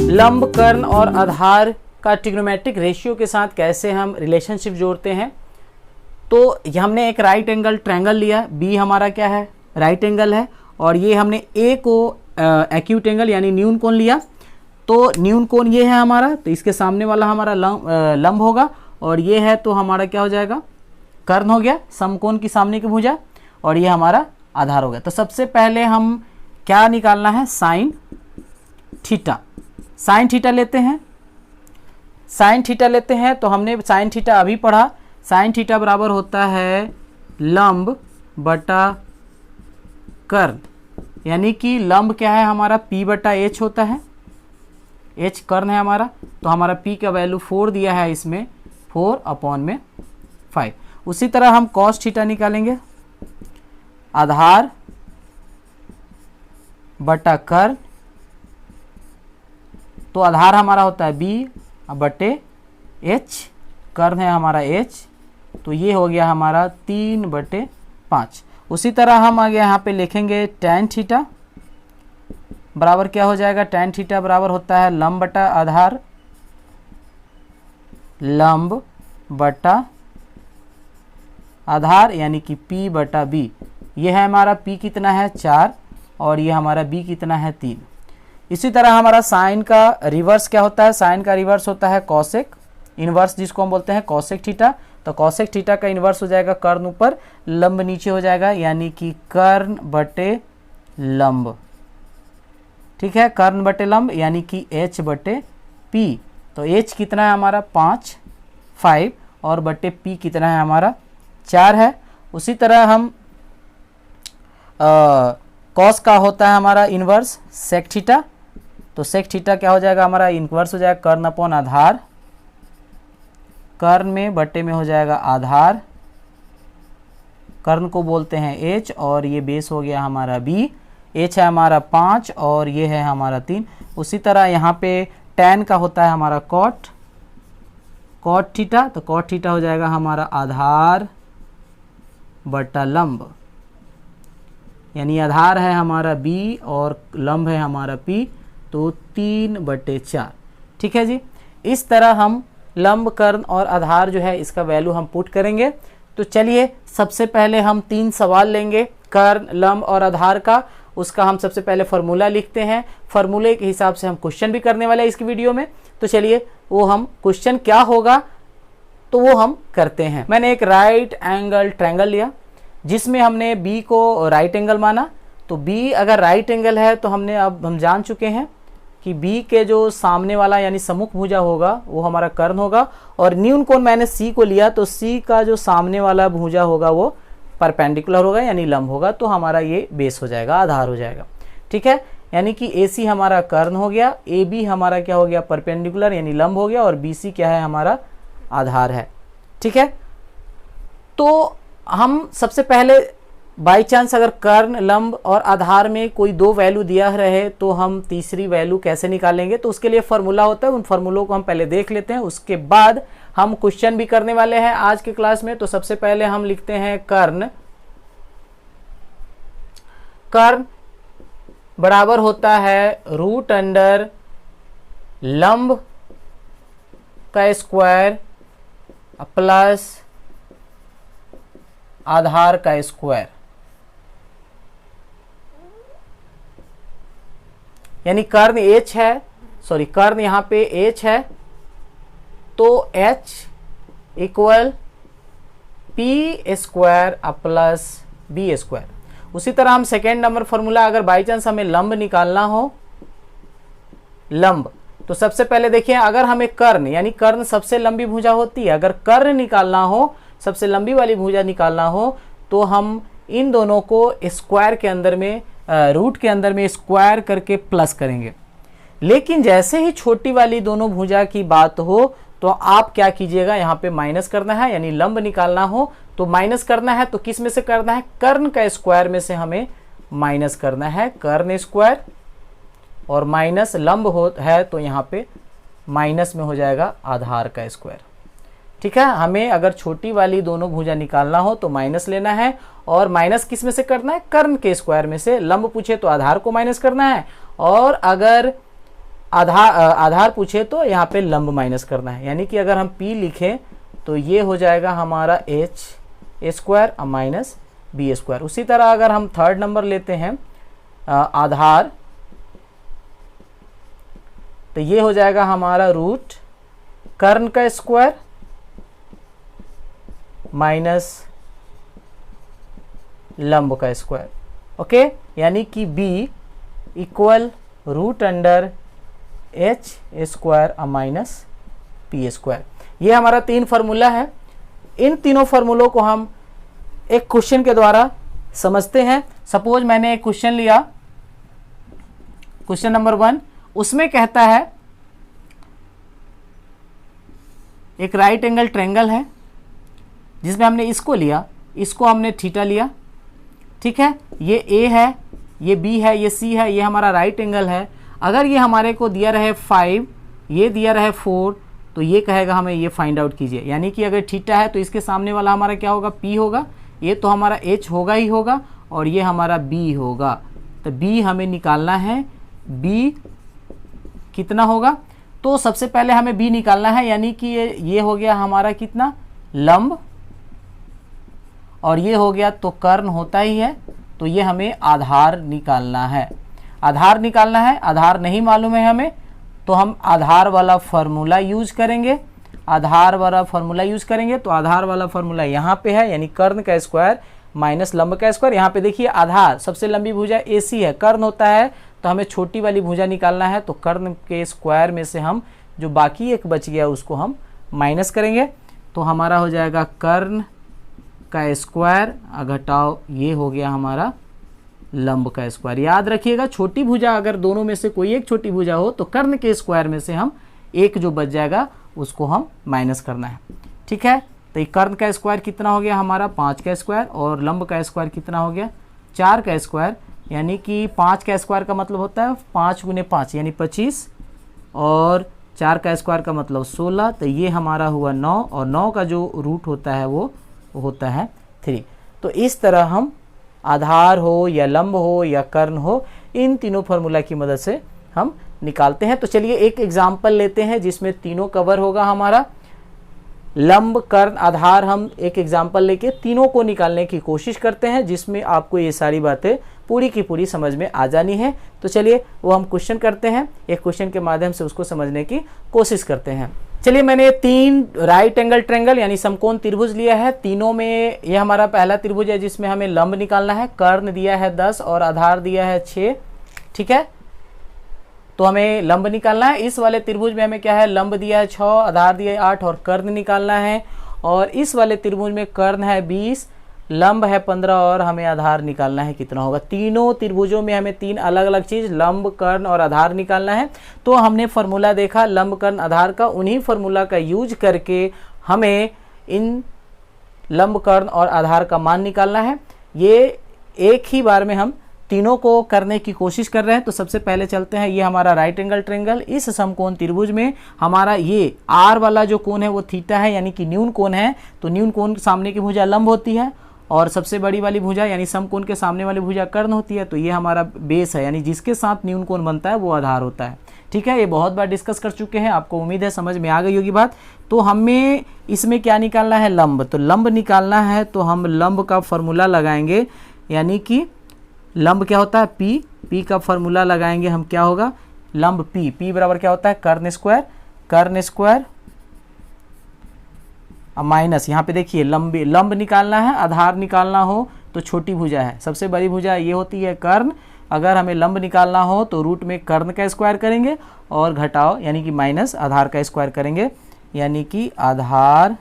लंब, कर्ण और आधार का ट्रिग्नोमेट्रिक रेशियो के साथ कैसे हम रिलेशनशिप जोड़ते हैं। तो हमने एक राइट एंगल ट्रायंगल लिया, बी हमारा क्या है, राइट एंगल है, और ये हमने ए को एक्यूट एंगल यानी न्यून कोण लिया। तो न्यून कोण ये है हमारा, तो इसके सामने वाला हमारा लंब होगा, और ये है तो हमारा क्या हो जाएगा, कर्ण हो गया, समकोण की सामने की भुजा, और ये हमारा आधार हो गया। तो सबसे पहले हम क्या निकालना है, साइन थीटा। साइन थीटा लेते हैं, साइन थीटा लेते हैं। तो हमने साइन थीटा अभी पढ़ा, साइन थीटा बराबर होता है लंब बटा कर्ण, यानी कि लंब क्या है हमारा, p बटा h होता है, h कर्ण है हमारा। तो हमारा p का वैल्यू 4 दिया है इसमें, 4/5। उसी तरह हम cos थीटा निकालेंगे, आधार बटा कर्ण। तो आधार हमारा होता है b बटे h, कर्ण है हमारा h, तो ये हो गया हमारा 3/5। उसी तरह हम आगे यहाँ पे लिखेंगे tan थीटा बराबर क्या हो जाएगा, tan थीटा बराबर होता है लंब बटा आधार, लंब बटा आधार यानी कि p बटा b। ये है हमारा p कितना है 4, और ये हमारा b कितना है 3। इसी तरह हमारा साइन का रिवर्स क्या होता है, साइन का रिवर्स होता है कॉसेक इनवर्स, जिसको हम बोलते हैं कॉसेक थीटा। तो कॉसेक थीटा का इनवर्स हो जाएगा कर्ण ऊपर लंब नीचे हो जाएगा, यानी कि कर्ण बटे लंब। ठीक है, कर्ण बटे लंब यानी कि h बटे p। तो h कितना है हमारा 5 और बटे p कितना है हमारा 4 है। उसी तरह हम कॉस का होता है हमारा इनवर्स सेक थीटा। तो सेक थीटा क्या हो जाएगा हमारा, इनवर्स हो जाएगा कर्ण अपॉन आधार, कर्ण में बटे में हो जाएगा आधार, कर्ण को बोलते हैं h, और ये बेस हो गया हमारा b, h है हमारा 5 और ये है हमारा 3। उसी तरह यहाँ पे tan का होता है हमारा कॉट थीटा। तो कॉट थीटा हो जाएगा हमारा आधार बटा लंब, यानी आधार है हमारा b और लंब है हमारा p, तो 3/4। ठीक है जी, इस तरह हम लंब, कर्ण और आधार जो है इसका वैल्यू हम पुट करेंगे। तो चलिए सबसे पहले हम 3 सवाल लेंगे कर्ण, लंब और आधार का। उसका हम सबसे पहले फार्मूला लिखते हैं, फार्मूले के हिसाब से हम क्वेश्चन भी करने वाले हैं इसकी वीडियो में। तो चलिए वो हम क्वेश्चन क्या होगा तो वो हम करते हैं। मैंने एक राइट एंगल ट्रायंगल लिया जिसमें हमने b को राइट एंगल माना। तो b अगर राइट एंगल है तो हम जान चुके हैं कि b के जो सामने वाला यानी सम्मुख भुजा होगा वो हमारा कर्ण होगा, और न्यून कोण मैंने c को लिया तो c का जो सामने वाला भुजा होगा वो परपेंडिकुलर होगा यानी लंब होगा। तो हमारा ये बेस हो जाएगा, आधार हो जाएगा। ठीक है, यानी कि AC हमारा कर्ण हो गया, AB हमारा क्या हो गया, परपेंडिकुलर यानी लंब हो गया, और BC क्या है हमारा आधार है। ठीक है, तो हम सबसे पहले बाई चांस अगर कर्ण, लंब और आधार में कोई 2 वैल्यू दिया रहे तो हम तीसरी वैल्यू कैसे निकालेंगे, तो उसके लिए फार्मूला होता है। उन फार्मूलों को हम पहले देख लेते हैं, उसके बाद हम क्वेश्चन भी करने वाले हैं आज के क्लास में। तो सबसे पहले हम लिखते हैं कर्ण। कर्ण बराबर होता है √अंडर लंब का स्क्वायर प्लस आधार का स्क्वायर, यानी कर्ण h है, सॉरी कर्ण यहाँ पे h है, तो h equal p square plus b square. उसी तरह हम सेकेंड नंबर फॉर्मूला, अगर बाई चांस हमें लंब निकालना हो, लंब, तो सबसे पहले देखिए अगर हमें कर्ण यानी कर्ण सबसे लंबी भुजा होती है, अगर कर्ण निकालना हो, सबसे लंबी वाली भुजा निकालना हो, तो हम इन दोनों को स्क्वायर के अंदर में, रूट के अंदर में स्क्वायर करके प्लस करेंगे। लेकिन जैसे ही छोटी वाली दोनों भुजा की बात हो तो आप क्या कीजिएगा, यहाँ पे माइनस करना है, यानी लंब निकालना हो तो माइनस करना है। तो किस में से करना है, कर्ण का स्क्वायर में से हमें माइनस करना है, कर्ण स्क्वायर, और माइनस लंब है तो यहाँ पे माइनस में हो जाएगा आधार का स्क्वायर। ठीक है, हमें अगर छोटी वाली दोनों भुजा निकालना हो तो माइनस लेना है, और माइनस किस में से करना है, कर्ण के स्क्वायर में से। लंब पूछे तो आधार को माइनस करना है, और अगर आधार पूछे तो यहाँ पे लंब माइनस करना है, यानी कि अगर हम P लिखें तो ये हो जाएगा हमारा h square minus b square. उसी तरह अगर हम थर्ड नंबर लेते हैं आधार, तो ये हो जाएगा हमारा रूट कर्ण का स्क्वायर माइनस लंब का स्क्वायर। ओके, यानी कि b equal root under h square minus p square. ये हमारा 3 फार्मूला है। इन तीनों फार्मूलों को हम एक क्वेश्चन के द्वारा समझते हैं। सपोज मैंने एक क्वेश्चन लिया, क्वेश्चन नंबर 1, उसमें कहता है एक राइट एंगल ट्रायंगल है जिसमें हमने इसको लिया, इसको हमने थीटा लिया, ठीक है। ये A है, ये B है, ये C है, ये हमारा राइट एंगल है। अगर ये हमारे को दिया रहे 5, ये दिया रहे 4, तो ये कहेगा हमें ये फाइंड आउट कीजिए। यानी कि अगर थीटा है तो इसके सामने वाला हमारा क्या होगा, P होगा, ये तो हमारा H होगा ही होगा, और ये हमारा B होगा। तो B हमें निकालना है, B कितना होगा, तो सबसे पहले हमें B निकालना है, यानी कि ये हो गया हमारा कितना, लंब, और ये हो गया तो कर्ण होता ही है, तो ये हमें आधार निकालना है। आधार निकालना है, आधार नहीं मालूम है हमें, तो हम आधार वाला फार्मूला यूज करेंगे। आधार वाला फार्मूला यूज करेंगे तो आधार वाला फार्मूला यहाँ पे है, यानी कर्ण का स्क्वायर माइनस लंब का स्क्वायर। यहाँ पे देखिए आधार सबसे लंबी भुजा AC है, कर्ण होता है तो हमें छोटी वाली भुजा निकालना है, तो कर्ण के स्क्वायर में से हम जो बाकी एक बच गया उसको हम माइनस करेंगे, तो हमारा हो जाएगा कर्ण का स्क्वायर घटाओ ये हो गया हमारा लंब का स्क्वायर। याद रखिएगा छोटी भुजा अगर दोनों में से कोई एक छोटी भुजा हो तो कर्ण के स्क्वायर में से हम एक जो बच जाएगा उसको हम माइनस करना है, ठीक है। तो ये कर्ण का स्क्वायर कितना हो गया हमारा 5 का स्क्वायर, और लंब का स्क्वायर कितना हो गया 4 का स्क्वायर, यानी कि 5 का स्क्वायर का मतलब होता है 5 गुने 5 यानी 25, और 4 का स्क्वायर का मतलब 16, तो ये हमारा हुआ 9, और 9 का जो रूट होता है वो होता है 3। तो इस तरह हम आधार हो या लंब हो या कर्ण हो, इन तीनों फार्मूला की मदद से हम निकालते हैं। तो चलिए एक एग्जाम्पल लेते हैं जिसमें तीनों कवर होगा हमारा, लंब कर्ण आधार। हम एक एग्जाम्पल लेके तीनों को निकालने की कोशिश करते हैं, जिसमें आपको ये सारी बातें पूरी की पूरी समझ में आ जानी है। तो चलिए वो हम क्वेश्चन करते हैं, एक क्वेश्चन के माध्यम से उसको समझने की कोशिश करते हैं। चलिए मैंने 3 राइट एंगल ट्रायंगल यानी समकोण त्रिभुज लिया है। तीनों में ये हमारा पहला त्रिभुज है जिसमें हमें लंब निकालना है, कर्ण दिया है 10 और आधार दिया है 6, ठीक है। तो हमें लंब निकालना है। इस वाले त्रिभुज में हमें क्या है, लंब दिया है 6, आधार दिया है 8 और कर्ण निकालना है। और इस वाले त्रिभुज में कर्ण है 20, लंब है 15 और हमें आधार निकालना है कितना होगा। तीनों त्रिभुजों में हमें 3 अलग अलग चीज लंब कर्ण और आधार निकालना है। तो हमने फार्मूला देखा लंब कर्ण आधार का, उन्हीं फार्मूला का यूज करके हमें इन लंब कर्ण और आधार का मान निकालना है। ये एक ही बार में हम तीनों को करने की कोशिश कर रहे हैं। तो सबसे पहले चलते हैं, ये हमारा राइट एंगल ट्रायंगल, इस समकोण त्रिभुज में हमारा ये आर वाला जो कोण है वो थीटा है, यानी कि न्यून कोण है। तो न्यून कोण सामने की भुजा लंब होती है और सबसे बड़ी वाली भुजा यानी समकोण के सामने वाली भुजा कर्ण होती है। तो ये हमारा बेस है, यानी जिसके साथ न्यून कोण बनता है वो आधार होता है, ठीक है। ये बहुत बार डिस्कस कर चुके हैं, आपको उम्मीद है समझ में आ गई होगी बात। तो हमें इसमें क्या निकालना है, लंब। तो लंब निकालना है तो हम लंब का फॉर्मूला लगाएंगे, यानी कि लंब क्या होता है पी, पी का फॉर्मूला लगाएंगे हम, क्या होगा लंब पी, पी बराबर क्या होता है कर्ण स्क्वायर, कर्ण स्क्वायर माइनस, यहाँ पे देखिए लंब निकालना है, आधार निकालना हो तो छोटी भुजा है, सबसे बड़ी भुजा ये होती है कर्ण। अगर हमें लंब निकालना हो तो रूट में कर्ण का स्क्वायर करेंगे और घटाओ यानी कि माइनस आधार का स्क्वायर करेंगे, यानी कि आधार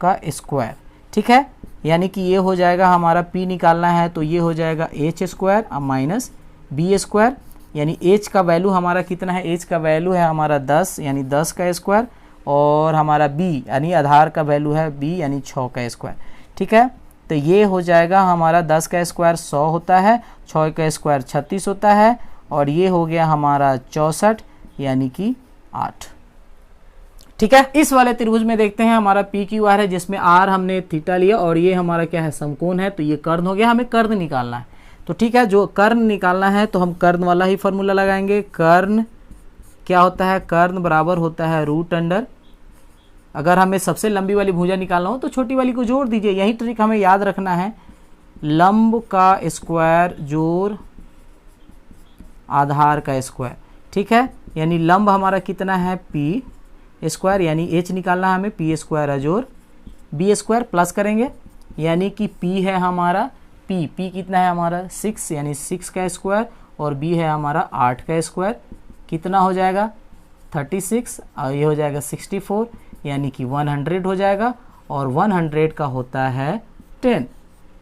का स्क्वायर, ठीक है। यानी कि ये हो जाएगा हमारा p निकालना है तो ये हो जाएगा h square minus b square, यानी h का वैल्यू हमारा कितना है, h का वैल्यू है हमारा 10 यानी 10 का स्क्वायर, और हमारा b यानी आधार का वैल्यू है b यानी 6 का स्क्वायर, ठीक है। तो ये हो जाएगा हमारा 10 का स्क्वायर 100 होता है, 6 का स्क्वायर 36 होता है, और ये हो गया हमारा 64 यानी कि 8, ठीक है। इस वाले त्रिभुज में देखते हैं हमारा पी क्यू आर है, जिसमें आर हमने थीटा लिया और ये हमारा क्या है समकोण है, तो ये कर्ण हो गया, हमें कर्ण निकालना है। तो ठीक है, जो कर्ण निकालना है तो हम कर्ण वाला ही फॉर्मूला लगाएंगे। कर्ण क्या होता है, कर्ण बराबर होता है रूट अंडर, अगर हमें सबसे लंबी वाली भुजा निकालना हो तो छोटी वाली को जोड़ दीजिए, यही ट्रिक हमें याद रखना है। लंब का स्क्वायर जोड़ आधार का स्क्वायर, ठीक है, यानी लंब हमारा कितना है पी स्क्वायर, यानी एच निकालना है हमें, पी स्क्वायर अजोर बी स्क्वायर, प्लस करेंगे यानी कि पी है हमारा पी कितना है हमारा 6, यानी 6 का स्क्वायर, और बी है हमारा 8 का स्क्वायर, कितना हो जाएगा 36, और ये हो जाएगा 64, यानी कि 100 हो जाएगा, और 100 का होता है 10।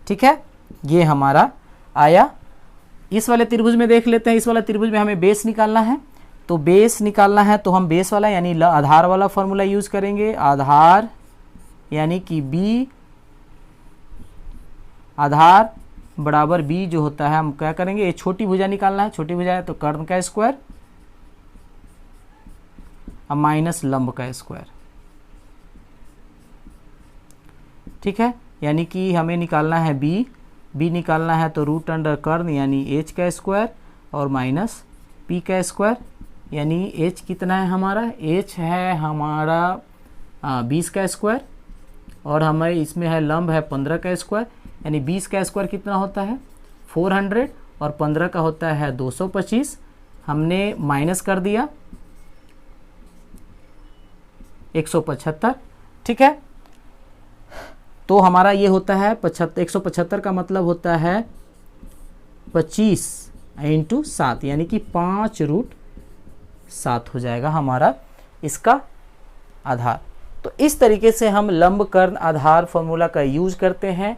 ठीक है, ये हमारा आया। इस वाले त्रिभुज में देख लेते हैं, इस वाला त्रिभुज में हमें बेस निकालना है, तो बेस निकालना है तो हम बेस वाला यानी आधार वाला फॉर्मूला यूज करेंगे। आधार यानी कि बी, आधार बराबर बी जो होता है, हम क्या करेंगे, ये छोटी भुजा निकालना है, छोटी भुजा है तो कर्ण का स्क्वायर अब माइनस लंब का स्क्वायर। ठीक है, यानी कि हमें निकालना है बी निकालना है तो रूट अंडर कर्ण यानी एच का स्क्वायर और माइनस पी का स्क्वायर, यानी एच कितना है हमारा, एच है हमारा 20 का स्क्वायर, और हमें इसमें है लंब है 15 का स्क्वायर, यानी 20 का स्क्वायर कितना होता है 400 और 15 का होता है 225, हमने माइनस कर दिया 175। ठीक है, तो हमारा ये होता है 175 का मतलब होता है 25 इंटू 7, यानी कि 5√7 हो जाएगा हमारा इसका आधार। तो इस तरीके से हम लंब कर्ण आधार फॉर्मूला का यूज करते हैं